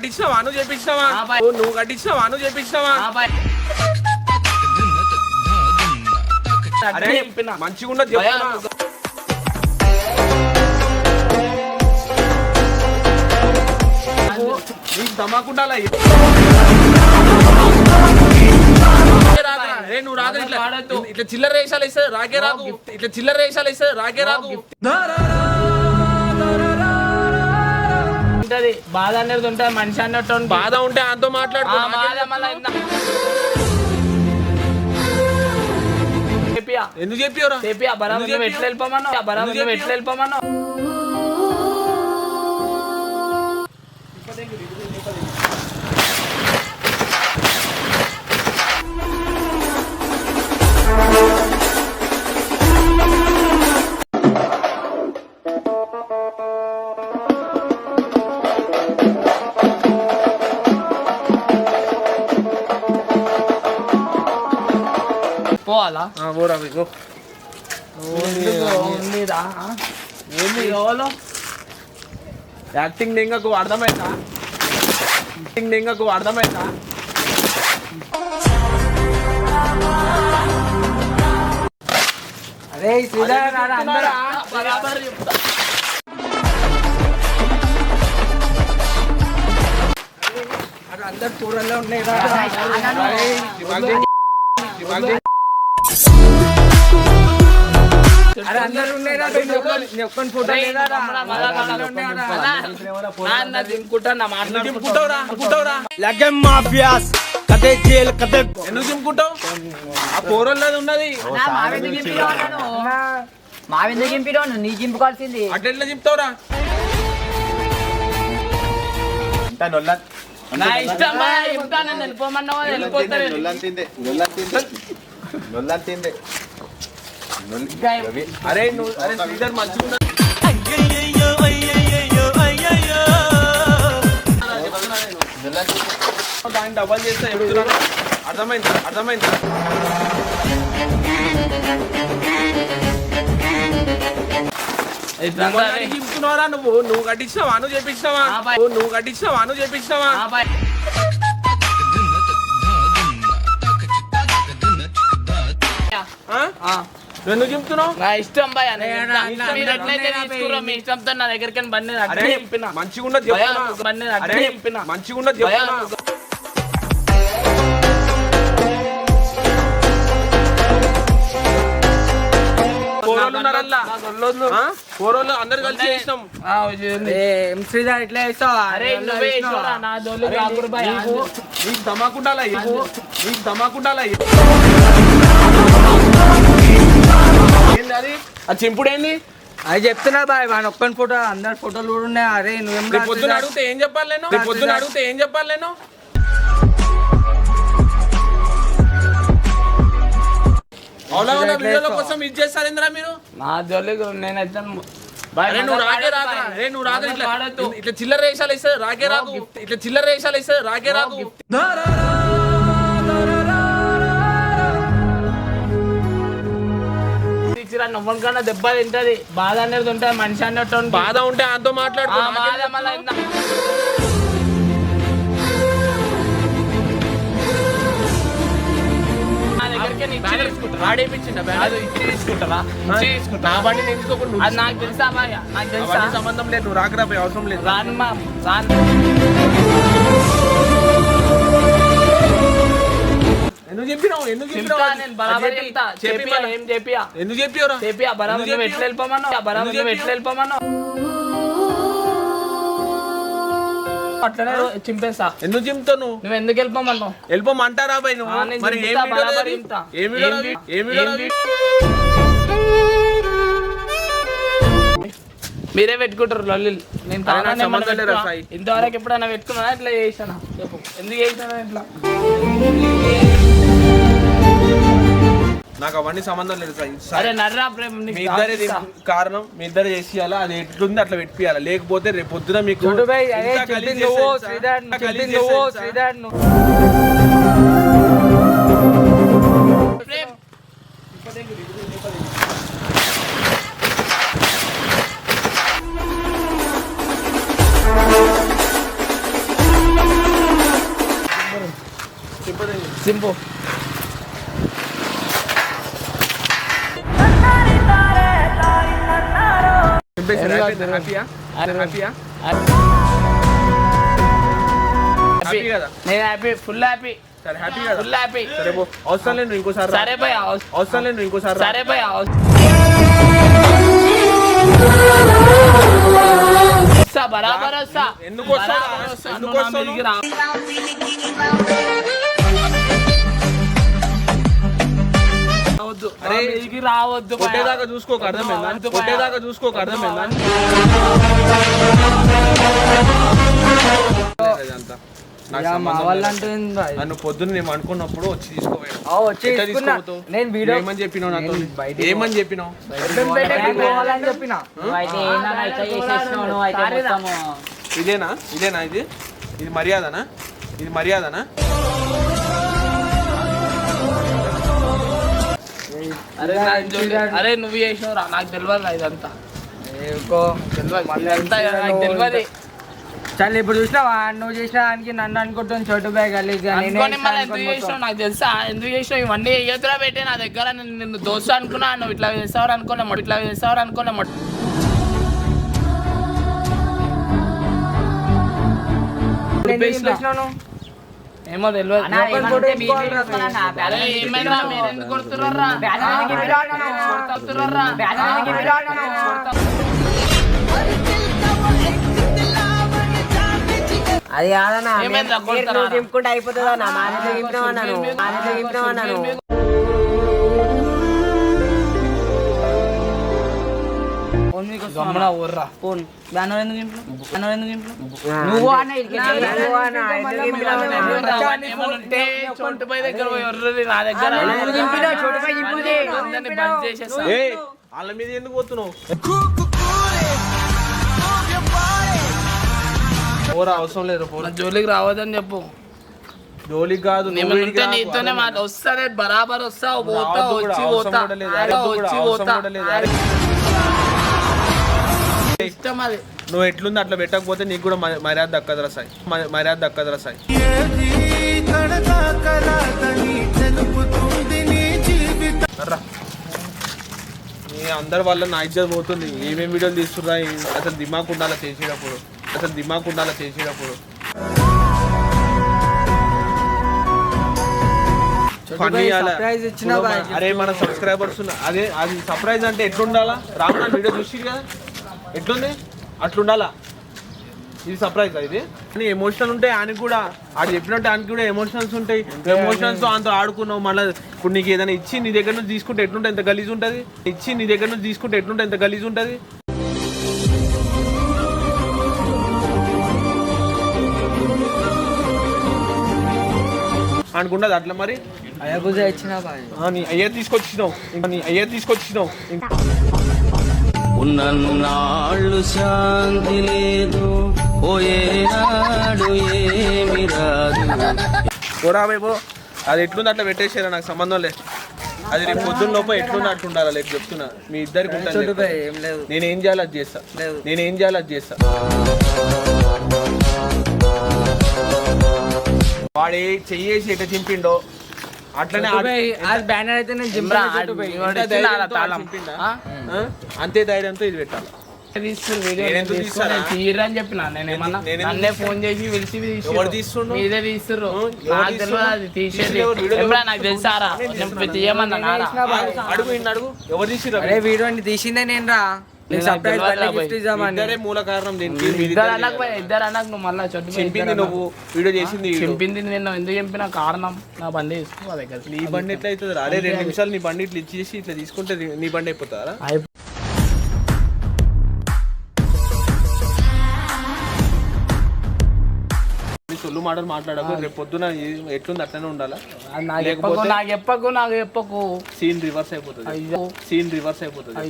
కట్టించినావా నువ్వు చేపించినావా నువ్వు కట్టించినావా నువ్వు చేపించినావా మంచిగా ఉండదు దమాకుండా నువ్వు రాదు ఇట్లా చిల్లర వేషాలు ఇస్తే రాకే రాదు ఇట్లా చిల్లర వేషాలు ఇస్తే రాకే రాదు బాధ అనేది ఉంటుంది మనిషి అన్నట్టు బాధ ఉంటే అంతో మాట్లాడు ఎందుకు చెప్పారా ఎట్లా వెళ్ళిపోమన్నా పోవాలా యాక్టింగ్ నెంగకు అర్థమైందా యాక్టింగ్ నెంగకు అర్థమైందా అరే అందరు చూడల్లో ఉన్నాయి ఎందుకు చింపుకుంటావు ఆ పోరలేదు ఉన్నది మావెందుకు చింపిలో నీ చింపుకోవాల్సింది అట్లా ఎట్లా చింపుతావురా నా ఇష్టం వెళ్ళిపోమన్నావు వెళ్ళిపోతారు అరే నువ్వు అరే శ్రీధర్ మంచిగా దాన్ని డబల్ చేస్తా చెప్తున్నాను అర్థమైంది అర్థమైంది చెప్తున్నావరా నువ్వు కట్టించినావా నువ్వు చేపించినావా నువ్వు కట్టించినావా నువ్వు చేపించినావా ఎందుకు చెప్తున్నావు నా ఇష్టం భయ మీరు ఎట్లయితే తీసుకురో మీ ఇష్టంతో నా దగ్గరికి బండి మంచిగా ఉండదు మంచిగా ఉండదు పోరోళ్ళు అందరు కలిసి చేసినాం శ్రీధర్ ఎట్లా చేస్తావు అరే నువ్వే నా దోలు నీకు దమాకుండాలా నీకు దమాకుండాలా ఏంది అది ఆ చింపుడు ఏంది అది చెప్తున్నా బాయ్ వాడు ఒక్కని ఫోటో అందరి ఫోటోలు కూడా ఉన్నాయి అరే నువ్వేం పొద్దున అడిగితే ఏం చెప్పాలి నేను పొద్దున అడిగితే ఏం చెప్పాలి నేను అవునా వీడియోల కోసం ఇది చేస్తారు ఏంద్రా మీరు నా జోలికి నేనైతే నువ్వు రాదు ఇట్లా చిల్లర వేషాలు ఇస్తే రాకే రాదు ఇట్లా చిల్లర వేషాలు ఇస్తే రాకే రాదు నవ్వకన్నా దెబ్బ తింటది బాధ అనేది ఉంటుంది మనిషి అన్నట్టు బాధ ఉంటే అంతో మాట్లాడు నాకు తెలుసా సంబంధం లేదు నువ్వు రాకరా అవసరం లేదు రాను ఎందుకు చెప్పినావు ఎందుకు ఎందుకు చెప్పావు అట్లనే చింపేస్తా ఎందుకు చింపుతావు నువ్వు ఎందుకు వెళ్ళిపోమన్నావు వెళ్ళిపోమంటారా బాయ్ నువ్వు మరి మీరే పెట్టుకుంటారు లొల్లి నేను ఇంతవరకు ఎప్పుడైనా పెట్టుకున్నా ఇట్లా చేసానా చెప్పు ఎందుకు చేసానా ఇట్లా నాకు అవన్నీ సంబంధం లేదు సరే నర్రా ప్రేమ మీ ఇద్దరే కారణం మీ ఇద్దరు చేసేయాలా అది ఎట్లుంది అట్లా పెట్టియాలి లేకపోతే రేపు పొద్దున మీకు సింపు నేను happy full happy full happy అవసరం లేదు ఇంకోసారి సరే భయ్ అవసరం లేదు ఇంకోసారి సరే భయ్ వస్తా బరాబర్ వస్తా ఎందుకు రావద్దు కొట్టేదాకా చూసుకోక అర్థమైందా కొట్టేదాకా చూసుకోక అర్థమైందా నన్ను పొద్దున్న నేను అనుకున్నప్పుడు వచ్చి తీసుకోపోయాను నేను వీడియో ఏమని చెప్పినావు నాతో ఏమని చెప్పినావు ఇదేనా ఇదేనా ఇది ఇది మర్యాదనా ఇది మర్యాదనా అరే నువ్వు చేసినవురా నాకు తెలియదు ఇదంతా నాకు తెలియదు చాలా ఇప్పుడు చూసినావా నువ్వు చేసిన దానికి నన్ను అనుకుంటాను చోటు బ్యాగ్ ఎందుకు చేసినావు నాకు తెలుసా ఎందుకు చేసినావు ఇవన్నీ ఎదురా పెట్టి నా దగ్గర నిన్ను దోస్తు అనుకున్నా నువ్వు ఇట్లా చేస్తావు అనుకోలే ఇట్లా చేస్తావు అనుకోలే ఏమో తెలియదు ఏమైనా మీరు ఎందుకు కొడుతున్నారా అది కాదన్నా ఏమైంది దింపుకుంటే అయిపోతుంది అన్న మానేలో దింపినావు అన్నాను నువ్వు వాళ్ళ మీద ఎందుకు పోతున్నావు అవసరం లేదు జోలికి రావద్దని చెప్పు జోలికి కాదు నీతోనే మాట వస్తానే బరాబర్ వస్తావు పోతా వచ్చి పోతా వచ్చి పోతా ఇష్టం అది నువ్వు ఎట్లుంది అట్లా పెట్టకపోతే నీకు కూడా మర్యాద దక్కదురా సాయి మర్యాద దక్కదురా సాయి అందరి వల్ల నా ఇజ్జత్ పోతుంది ఏమేమి వీడియోలు తీస్తున్నా అసలు దిమాగ్ ఉండాలా చేసేటప్పుడు అరే మన సబ్స్క్రైబర్స్ అదే అది సర్ప్రైజ్ అంటే ఎట్లుండాలా రామ్ నా వీడియో చూసి కదా ఎట్లుంది అట్లుండాలా ఇది సర్ప్రైజ్ ఇది కానీ ఎమోషనల్ ఉంటాయి ఆయనకి కూడా ఆడు చెప్పినట్టు ఆయనకి కూడా ఎమోషనల్స్ ఉంటాయి ఎమోషనల్స్ అంతా ఆడుకున్నావు మళ్ళీ ఇప్పుడు నీకు ఏదైనా ఇచ్చి నీ దగ్గర నుంచి తీసుకుంటే ఎట్లుంటే ఎంత గలీజ్ ఉంటుంది అనుకుంటది అట్లా మరి అయ్యే తీసుకొచ్చినావు ఉన్నన్నాళ్ళు శాంతి లేదు పోయేనాడు ఏమి రాదు పోరా బాబు అది ఎట్లుంది అట్లా పెట్టేసారా నాకు సంబంధం లేదు అది రేపు పొద్దున్న లోపల ఎట్లుంది అట్లుండాలా లేక చెప్తున్నా మీ ఇద్దరికి నేనేం చేయాలి అది చేస్తా వాడు చెయ్యేసి ఎట్లా చింపిండో అట్లనే బ్యానర్ అయితే నేను అంతే ధైర్యంతో ఇది పెట్టాలి తీయరని చెప్పిన నేను ఏమన్నా నన్నే ఫోన్ చేసి పిలిచి మీదే తీస్తుర్రు నాకు తెలియదు అది తీసేది నాకు తెలుసారా తీయమన్నా అడుగు ఎవరు తీసిర్రు వీడియో తీసిందే నేను రా మూల కారణం ఇద్దరు అన్నకు నువ్వు మళ్ళీ చెప్పింది నువ్వు వీడియో చేసింది చెప్పింది నేను ఎందుకు చెప్పిన కారణం నా బండి తీసుకో దగ్గర నీ బండి ఎట్లా అవుతుంది అరే 2 నిమిషాలు నీ బండి ఇట్లా ఇచ్చేసి ఇట్లా తీసుకుంటే నీ బండి అయిపోతారా సొల్లు మాటలు మాట్లాడకు రేపు పొద్దున ఎట్లుంది అట్లనే ఉండాలా నాకు చెప్పకు సీన్ రివర్స్ అయిపోతుంది